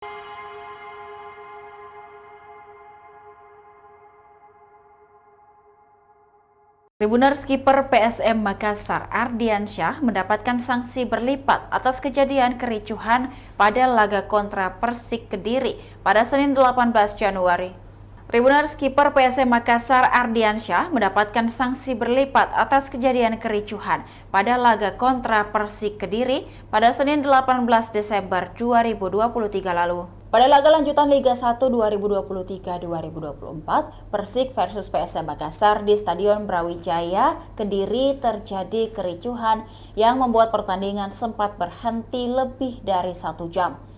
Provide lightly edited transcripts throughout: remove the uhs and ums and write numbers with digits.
Tribuners kiper PSM Makassar Ardiansyah mendapatkan sanksi berlipat atas kejadian kericuhan pada laga kontra Persik Kediri pada Senin 18 Januari. Tribuners kiper PSM Makassar Ardiansyah mendapatkan sanksi berlipat atas kejadian kericuhan pada laga kontra Persik Kediri pada Senin 18 Desember 2023 lalu. Pada laga lanjutan Liga 1 2023-2024, Persik versus PSM Makassar di Stadion Brawijaya, Kediri terjadi kericuhan yang membuat pertandingan sempat berhenti lebih dari 1 jam.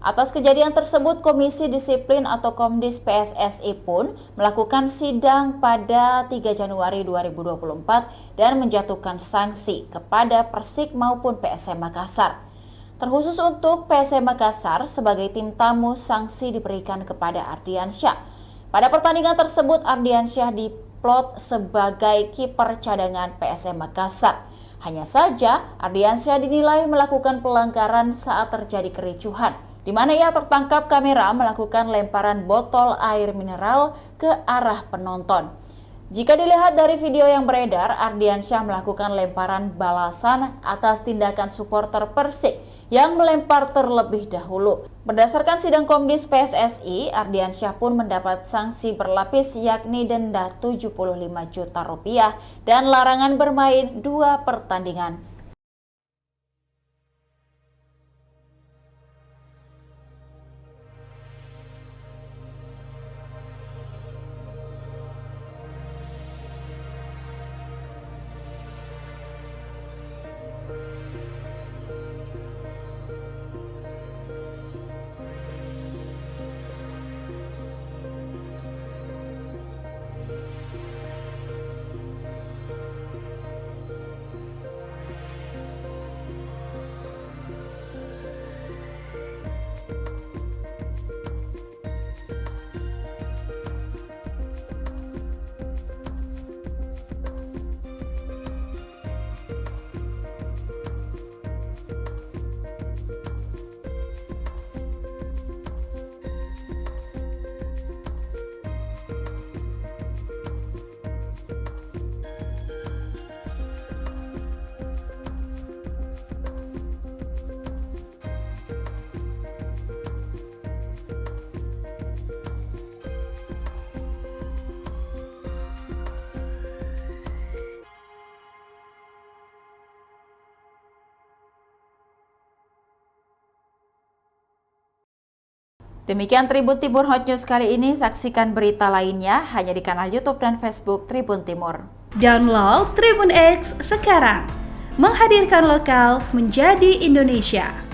Atas kejadian tersebut, Komisi Disiplin atau Komdis PSSI pun melakukan sidang pada 3 Januari 2024 dan menjatuhkan sanksi kepada Persik maupun PSM Makassar. Terkhusus untuk PSM Makassar, sebagai tim tamu, sanksi diberikan kepada Ardiansyah. Pada pertandingan tersebut, Ardiansyah diplot sebagai kiper cadangan PSM Makassar. Hanya saja, Ardiansyah dinilai melakukan pelanggaran saat terjadi kericuhan, di mana ia tertangkap kamera melakukan lemparan botol air mineral ke arah penonton. Jika dilihat dari video yang beredar, Ardiansyah melakukan lemparan balasan atas tindakan supporter Persik yang melempar terlebih dahulu. Berdasarkan sidang Komdis PSSI, Ardiansyah pun mendapat sanksi berlapis yakni denda Rp75 juta dan larangan bermain 2 pertandingan. Demikian Tribun Timur Hot News kali ini. Saksikan berita lainnya hanya di kanal YouTube dan Facebook Tribun Timur. Download Tribun X sekarang, menghadirkan lokal menjadi Indonesia.